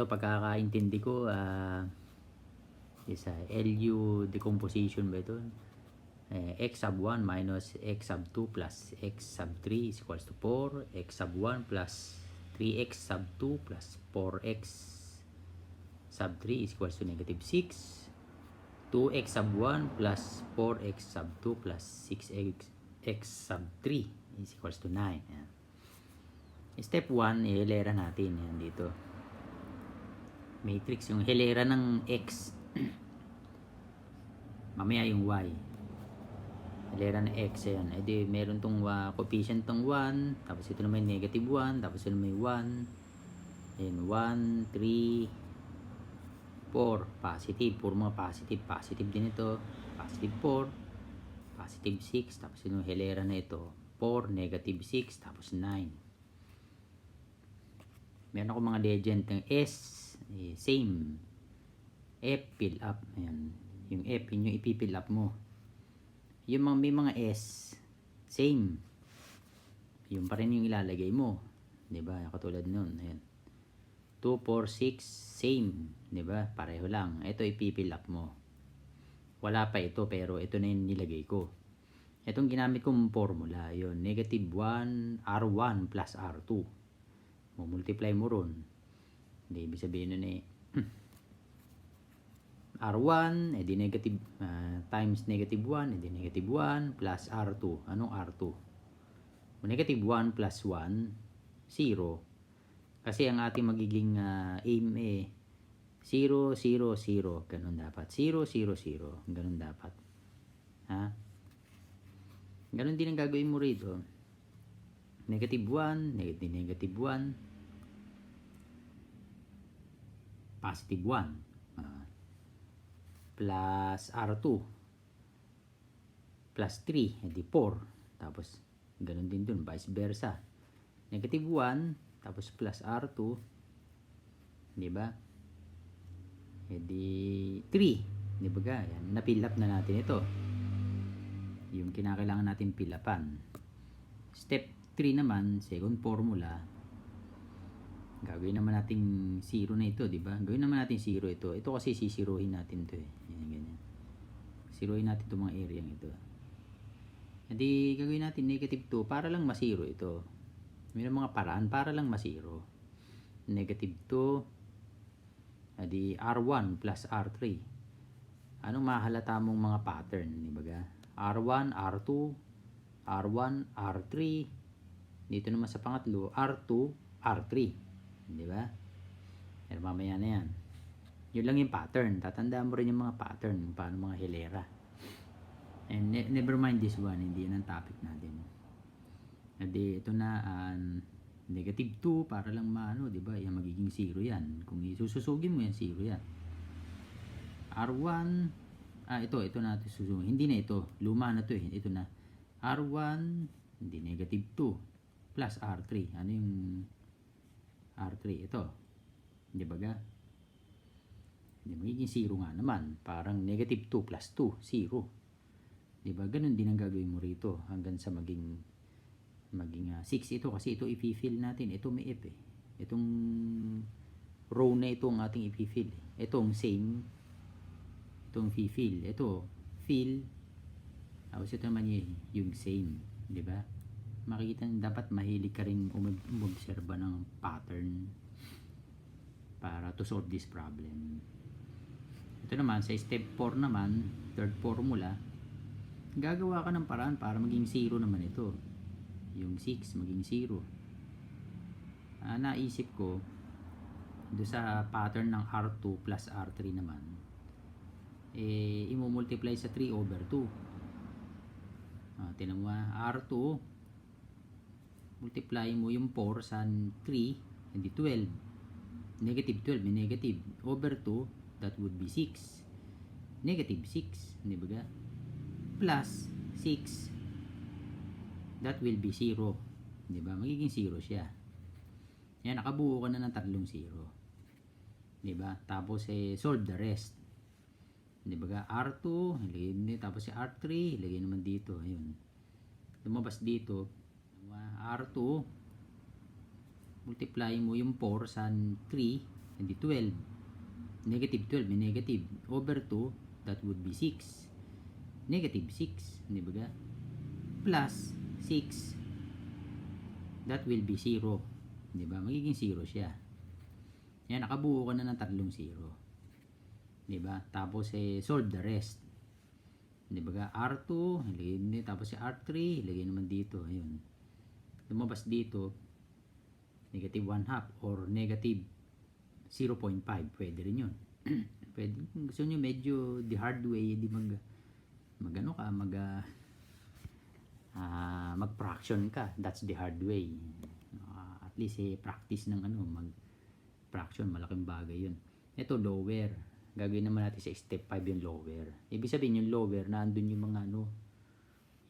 Ito pagkakaintindi ko is LU decomposition ba ito? X sub 1 minus X sub 2 plus X sub 3 is equals to 4. X sub 1 plus 3X sub 2 plus 4X sub 3 is equals to negative 6. 2X sub 1 plus 4X sub 2 plus 6X sub 3 is equals to 9. Yan. Step 1, hilera natin. Yan dito. Matrix, yung hilera ng X. Mamaya yung Y. Hilera ng X, yan. E di, meron tong coefficient tong 1. Tapos ito naman negative 1. Tapos ito naman 1. Ayan, 1, 3, 4, positive, puro mga positive, positive din ito, positive 4, positive 6, tapos yung hilera na ito, 4, negative 6, tapos 9. Meron ako mga legend ng S, same, F, fill up, ayan, yung F, yun yung ipipill up mo. Yung mga, may mga S, same, yun pa rin yung ilalagay mo, diba, katulad nun, ayan. 2, 4, 6, same. Diba? Pareho lang. Ito ipipill up mo. Wala pa ito pero ito na yung nilagay ko. Itong ginamit kong formula. Yun. Negative 1, R1 plus R2. Multiply mo ron. Hindi, ibig sabihin nun R1, edi negative, times negative 1, edi negative 1 plus R2. Anong R2? Negative 1 plus 1, 0. Kasi ang ating magiging aim 0, 0, 0. Ganun dapat. 0, 0, 0. Ganun dapat. Ha? Ganun din ang gagawin mo rito. Negative 1, negative 1. Positive 1. Plus R2. Plus 3. Edi 4. Tapos, ganun din dun. Vice versa. Negative 1. Tapos plus R2, di ba? Edi 3, di ba? Yan, na-fill up na natin ito. Yung kinakailangan natin fill upan. Step 3 naman, second formula. Gagawin naman natin 0 na ito, di ba? Gawin naman natin 0 ito. Ito kasi sisiruhin natin ito Yan, ganyan. Siruhin natin itong mga area ito. Edi gagawin natin negative 2 para lang masiro ito. May mga paraan para lang masiro. Negative 2, edi R1 plus R3. Anong mahalata mong mga pattern? Di ba ga? R1, R2, R1, R3. Dito naman sa pangatlo, R2, R3. Di ba? Pero mamaya na yan. Yun lang yung pattern. Tatandaan mo rin yung mga pattern. Paano mga hilera. And never mind this one. Hindi yan ang topic natin. Edi ito na negative 2 para lang maano, 'di ba? Yan magiging 0 yan. Kung isusugin mo yan 0 yan. R1 ito natin susugin. Hindi na ito. Luma na to Ito na. R1 hindi negative 2 plus R3. Ano yung R3 ito? 'Di ba ga? Hindi magiging 0 nga naman. Parang negative 2 plus 2, 0. 'Di ba? Ganun din ang gagawin mo rito hanggang sa maging 6 ito kasi ito ipi-fill natin. Ito may F Itong row na ito ang ating ipi-fill. Itong same. Itong fill. Ito fill. Tapos ito naman yung same, di ba? Makikita dapat mahilig ka ring umobserba ng pattern para to solve this problem. Ito naman sa step 4 naman, third formula, gagawa ka ng paraan para maging 0 naman ito. Yung 6 maging 0. Naisip ko do sa pattern ng R2 plus R3 naman i-multiply sa 3 over 2. Tingnan mo R2 multiply mo yung 4 sa 3 hindi 12. Negative 12 may negative over 2 that would be 6. Negative 6, di ba ga? Plus 6 that will be 0. Di ba? Magiging 0 siya. Yan, nakabuo ka na ng 3 0. Di ba? Tapos solve the rest. Di ba? R2, ilagay mo tapos si R3, ilagay naman dito. Ayun. Lumabas dito, R2 multiply mo yung 4 sa 3, Hindi 12. Negative 12, may negative. Over 2, that would be 6. Negative 6, di ba? Plus 6, that will be 0. Di ba? Magiging 0 siya. Yan, nakabuo ka na ng 3 0. Di ba? Tapos solve the rest. Di ba? R2, ilagay din. Tapos R3, ilagay naman dito. Ayun. Lumabas dito, negative 1/2 or negative 0.5. Pwede rin yun. Pwede. Kung gusto nyo medyo the hard way, di mag-fraction ka. That's the hard way. At least practice ng mag-fraction. Malaking bagay yun. Ito, lower. Gagawin naman natin sa step 5 yung lower. Ibig sabihin yung lower, nandun yung mga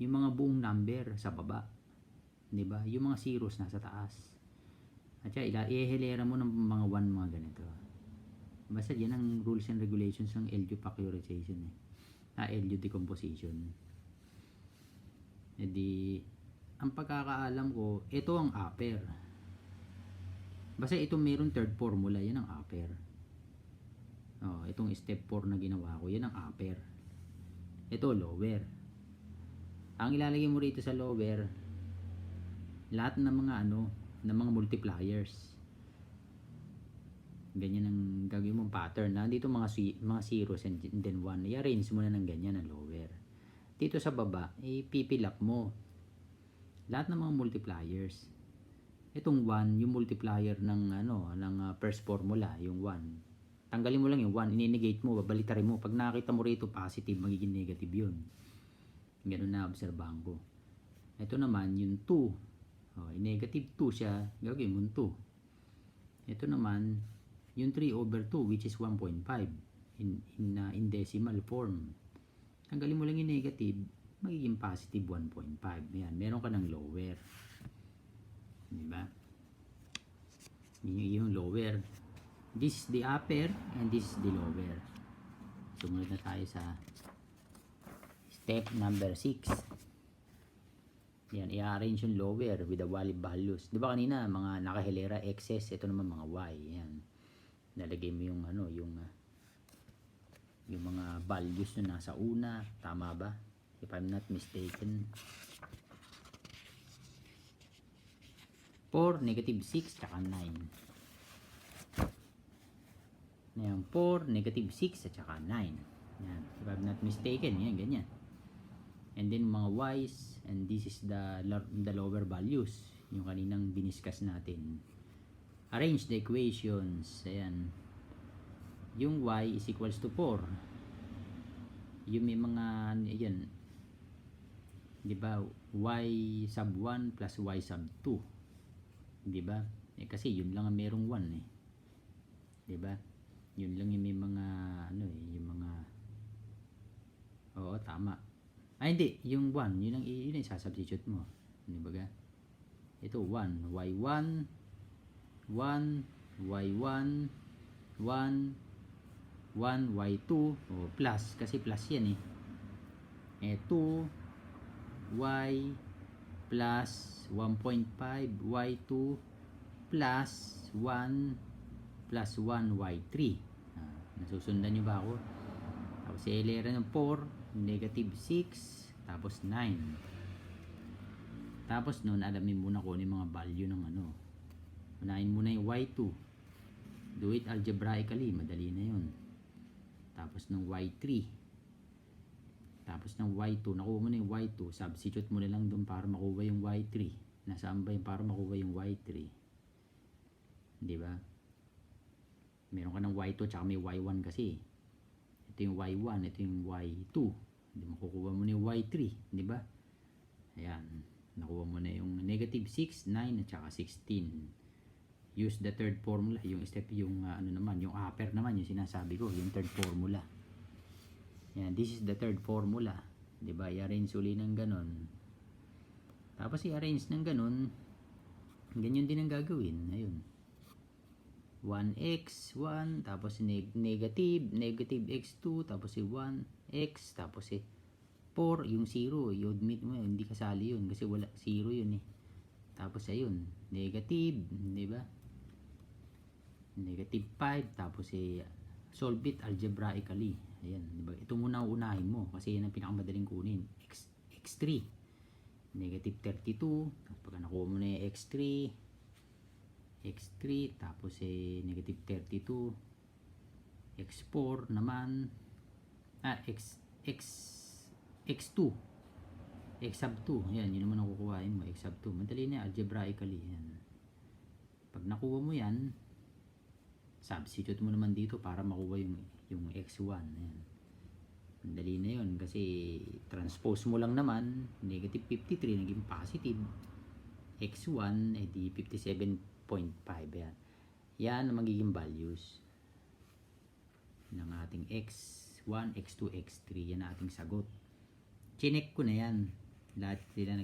yung mga buong number sa baba. Di ba? Yung mga zeros nasa taas. At ihilera mo ng mga 1, mga ganito. Basta yan ang rules and regulations ng LU factorization LU decomposition. Ang pagkakaalam ko, ito ang upper. Basta ito meron third formula, yan ang upper. Itong step 4 na ginawa ko, yan ang upper. Ito lower. Ang ilalagay mo rito sa lower, lahat ng mga ng mga multipliers. Ganyan ang gagawin mong pattern. Dito mga zeros and then 1. I-arrange mo na ng ganyan ang lower. Dito sa baba, i-fill up mo lahat ng mga multipliers. Itong 1, yung multiplier ng first formula, yung 1. Tanggalin mo lang yung 1, ini-negate mo, babalitarin mo. Pag nakita mo rito positive, magiging negative yun. Ganun na obserbahan ko. Ito naman yung 2. Negative 2 siya, gagawin mo 2. Ito naman yung 3 over 2, which is 1.5 in decimal form. Tanggalin mo lang yung negative, magiging positive 1.5. Yan, meron ka ng lower. Diba? Yung lower. This is the upper and this is the lower. Sumunod na tayo sa step number 6. Yan, i-arrange yung lower with the valid values. Diba kanina, mga nakahilera excess, ito naman mga y. Yan. Nalagay mo yung yung mga values na nasa una. Tama ba? If I'm not mistaken. 4, negative 6, tsaka 9. Yan, 4, negative 6, at tsaka 9. Yan. If I'm not mistaken, yan, ganyan. And then mga y's, and this is the lower values, yung kaninang diniscuss natin. Arrange the equations. Ayan. Yung y is equals to 4. Yung may mga, ayan, di ba, y sub 1 plus y sub 2. Di ba? Kasi yun lang ang merong 1 Di ba? Yun lang yung may mga, yung mga, oo, tama. Hindi, yung 1, yun ang isasubstitute mo. Di ba ga? Ito 1, y1, 1, y1, 1, 1, y2, plus, kasi plus yan 2, y plus 1.5, y2 plus 1 plus 1, y3. Nasusundan nyo ba ako? Tapos ilera ng 4, negative 6, tapos 9. Tapos nun, alamin muna kung ano yung mga value ng unahin muna yung y2. Do it algebraically, madali na yun. Tapos ng y3. Tapos ng y2, nakuha mo na yung y2, substitute mo na lang doon para makuha yung y3. Nasaan ba yung para makuha yung y3? Di ba? Meron ka ng y2 tsaka may y1 kasi. Ito yung y1, ito yung y2. Hindi makukuha mo na yung y3, di ba? Ayan, nakuha mo na yung negative 6, 9 at saka 16. Use the third formula, yung step, yung yung upper naman, yung sinasabi ko, yung third formula. Yan, this is the third formula. Diba? I-arrange uli ng ganon. Tapos i-arrange ng ganon, ganyan din ang gagawin. Ayun. 1x, 1, tapos negative x2, tapos 1x, tapos 4, yung 0, i-admit mo, hindi kasali yun, kasi wala, 0 yun Tapos ayun, negative, di ba? negative 5, tapos solve it algebraically. Ayan, diba? Ito muna unahin mo kasi yan ang pinakamadaling kunin. X3, negative 32, tapos pag nakuha mo na yung x3, tapos negative 32, x4 naman, x2, x sub 2, yan, yun naman ang kukuhain mo, x sub 2, madali na algebraically, yan. Pag nakuha mo yan, substitute mo naman dito para makuha yung x1, yan. Madali na yun kasi transpose mo lang naman, negative 53 naging positive, x1 di 57.5, yan. Yan ang magiging values ng ating x1, x2, x3. Yan ang ating sagot. Chinek ko na yan. Lahat sila